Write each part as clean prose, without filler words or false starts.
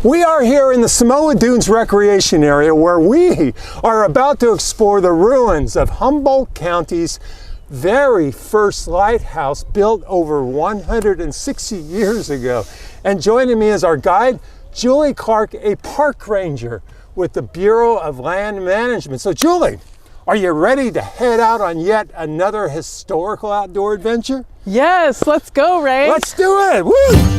We are here in the Samoa Dunes Recreation Area where we are about to explore the ruins of Humboldt County's very first lighthouse, built over 160 years ago. And joining me is our guide, Julie Clark, a park ranger with the Bureau of Land Management. So Julie, are you ready to head out on yet another historical outdoor adventure? Yes, let's go, Ray. Let's do it, woo!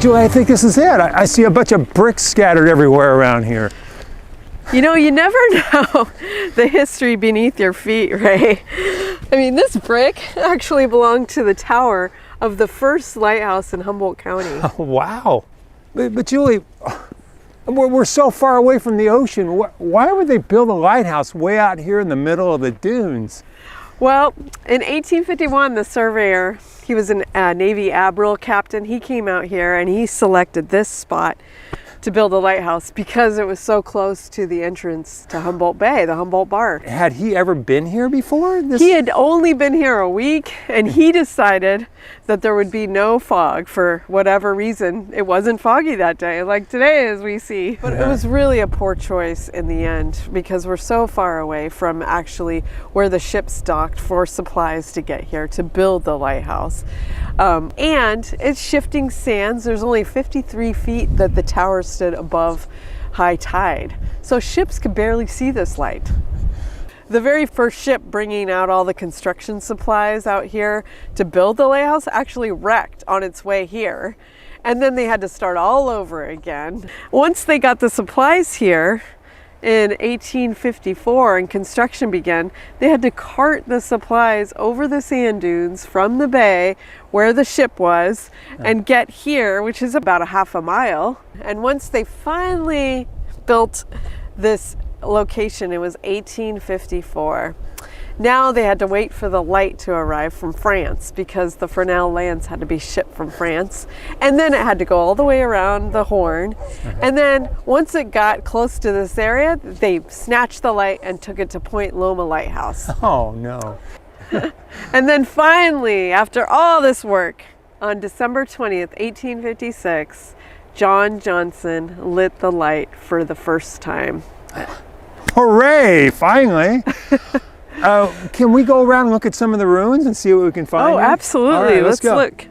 Julie, I think this is it. I see a bunch of bricks scattered everywhere around here. You know, you never know the history beneath your feet, Ray. I mean, this brick actually belonged to the tower of the first lighthouse in Humboldt County. Oh, wow. But Julie, we're so far away from the ocean. Why would they build a lighthouse way out here in the middle of the dunes? Well, in 1851, the surveyor, he was a Navy admiral captain, he came out here and he selected this spot to build a lighthouse because it was so close to the entrance to Humboldt Bay, the Humboldt Bar. Had he ever been here before? He had only been here a week, and he decided that there would be no fog for whatever reason. It wasn't foggy that day, like today as we see. But it was really a poor choice in the end because we're so far away from actually where the ships docked for supplies to get here to build the lighthouse. And it's shifting sands. There's only 53 feet that the tower stood above high tide. So ships could barely see this light. The very first ship bringing out all the construction supplies out here to build the lighthouse actually wrecked on its way here. And then they had to start all over again. Once they got the supplies here in 1854 and construction began, they had to cart the supplies over the sand dunes from the bay where the ship was and get here, which is about a half a mile. And once they finally built this location, it was 1854. Now they had to wait for the light to arrive from France because the Fresnel lands had to be shipped from France. And then it had to go all the way around the Horn. And then once it got close to this area, they snatched the light and took it to Point Loma Lighthouse. Oh, no. And then finally, after all this work, on December 20th, 1856, John Johnson lit the light for the first time. Hooray, finally. Can we go around and look at some of the ruins and see what we can find? Oh, here? absolutely. All right, let's go. Look.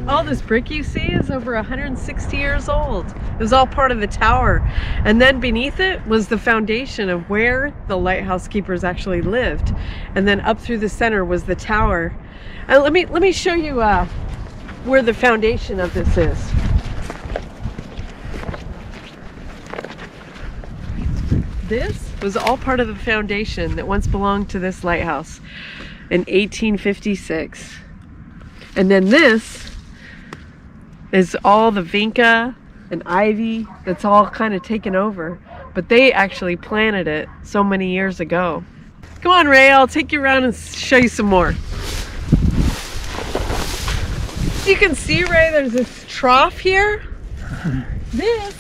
All this brick you see is over 160 years old. It was all part of the tower. And then beneath it was the foundation of where the lighthouse keepers actually lived. And then up through the center was the tower. And let me show you where the foundation of this is. This was all part of the foundation that once belonged to this lighthouse in 1856. And then this is all the vinca and ivy that's all kind of taken over. But they actually planted it so many years ago. Come on, Ray, I'll take you around and show you some more. You can see, Ray, there's this trough here. This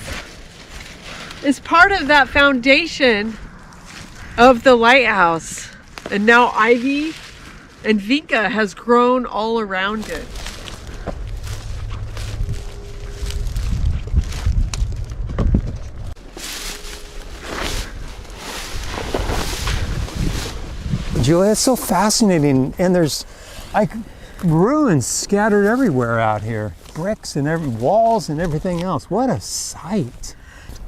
is part of that foundation of the lighthouse. And now ivy and vinca has grown all around it. Julia, it's so fascinating, and there's like ruins scattered everywhere out here. Bricks and walls and everything else. What a sight.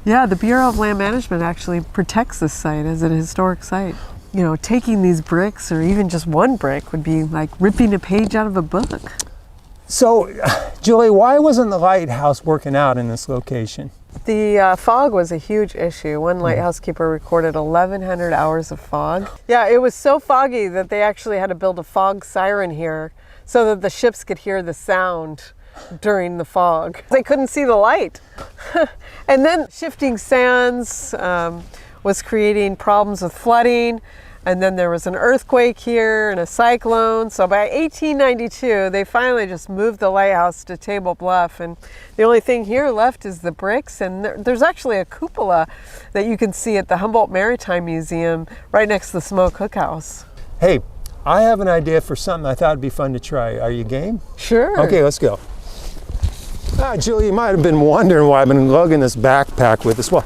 Yeah, the Bureau of Land Management actually protects this site as a historic site. You know, taking these bricks, or even just one brick, would be like ripping a page out of a book. So, Julie, why wasn't the lighthouse working out in this location? The fog was a huge issue. One lighthouse keeper recorded 1,100 hours of fog. Yeah, it was so foggy that they actually had to build a fog siren here so that the ships could hear the sound during the fog. They couldn't see the light. And then shifting sands was creating problems with flooding. And then there was an earthquake here and a cyclone. So by 1892, they finally just moved the lighthouse to Table Bluff. And the only thing here left is the bricks. And there's actually a cupola that you can see at the Humboldt Maritime Museum right next to the Samoa Cookhouse. Hey, I have an idea for something I thought would be fun to try. Are you game? Sure. Okay, let's go. Julie, you might have been wondering why I've been lugging this backpack with us. Well,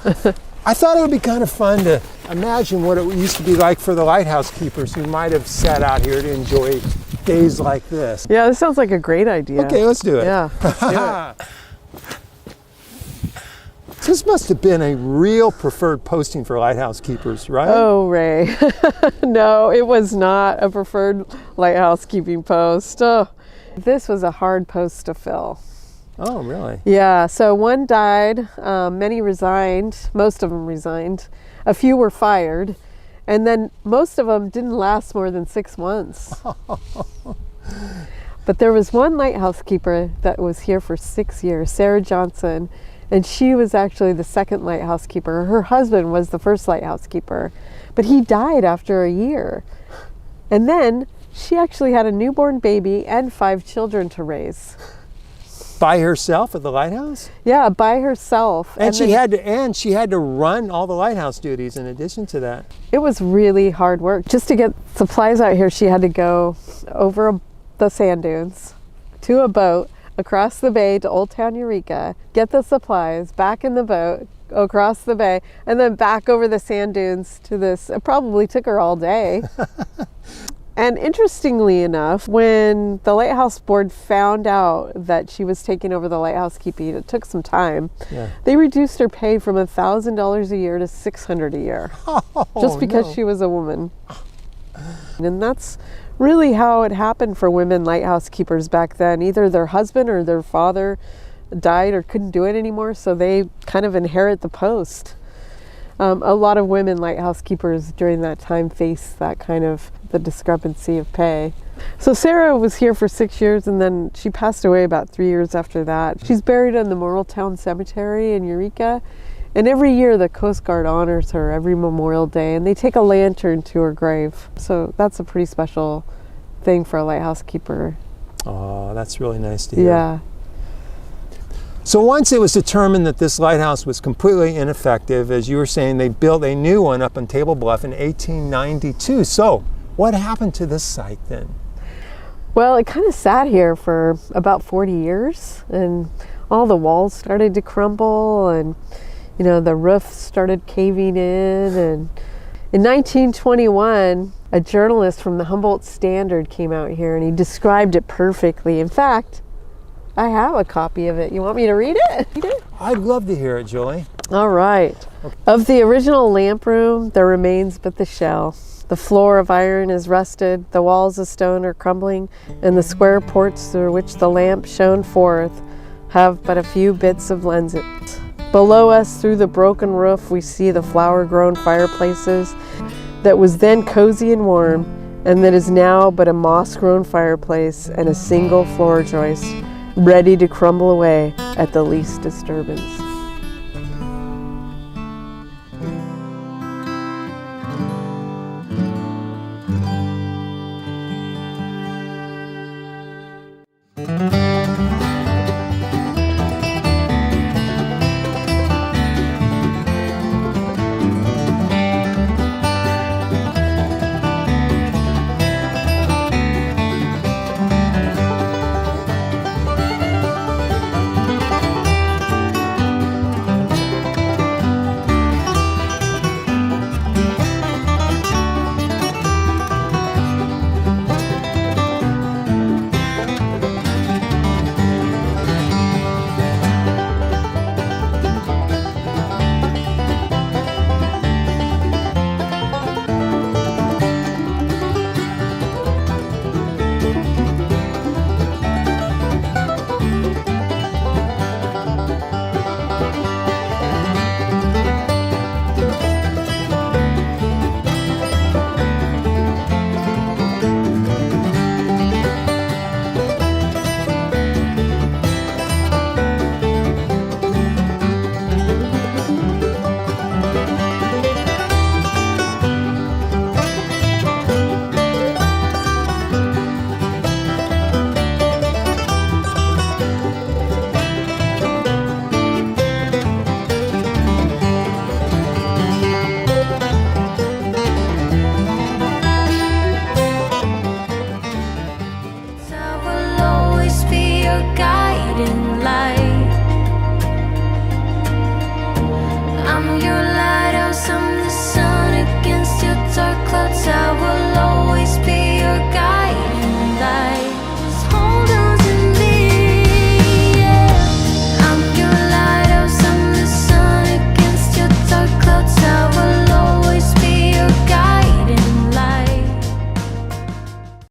I thought it would be kind of fun to imagine what it used to be like for the lighthouse keepers who might have sat out here to enjoy days like this. Yeah, this sounds like a great idea. Okay, let's do it. Yeah, let's do it. This must have been a real preferred posting for lighthouse keepers, right? Oh, Ray. No, it was not a preferred lighthouse keeping post. Oh, this was a hard post to fill. Oh, really? Yeah, so one died, many resigned, most of them resigned, a few were fired, and then most of them didn't last more than 6 months. But there was one lighthouse keeper that was here for 6 years, Sarah Johnson, and she was actually the second lighthouse keeper. Her husband was the first lighthouse keeper, but he died after a year. And then she actually had a newborn baby and 5 children to raise. By herself at the lighthouse? Yeah, by herself. And she had to run all the lighthouse duties in addition to that. It was really hard work. Just to get supplies out here, she had to go over the sand dunes to a boat across the bay to Old Town Eureka, get the supplies, back in the boat, across the bay, and then back over the sand dunes to this. It probably took her all day. And interestingly enough, when the Lighthouse Board found out that she was taking over the lighthouse keeping, it took some time. Yeah. They reduced her pay from $1,000 a year to $600 a year, just because she was a woman. And that's really how it happened for women lighthouse keepers back then. Either their husband or their father died or couldn't do it anymore, so they kind of inherit the post. A lot of women lighthouse keepers during that time faced that kind of the discrepancy of pay. So Sarah was here for 6 years, and then she passed away about 3 years after that. She's buried in the Morriltown Cemetery in Eureka, and every year the Coast Guard honors her every Memorial Day, and they take a lantern to her grave. So that's a pretty special thing for a lighthouse keeper. Oh, that's really nice to hear. Yeah. So once it was determined that this lighthouse was completely ineffective, as you were saying, they built a new one up on Table Bluff in 1892. So what happened to this site then? Well, it kind of sat here for about 40 years, and all the walls started to crumble, and you know, the roof started caving in. And in 1921, a journalist from the Humboldt Standard came out here, and he described it perfectly. In fact, I have a copy of it. You want me to read it? I'd love to hear it, Julie. All right. Okay. Of the original lamp room, there remains but the shell. The floor of iron is rusted, the walls of stone are crumbling, and the square ports through which the lamp shone forth have but a few bits of lenses. Below us, through the broken roof, we see the flower-grown fireplaces that was then cozy and warm, and that is now but a moss-grown fireplace and a single floor joist, ready to crumble away at the least disturbance.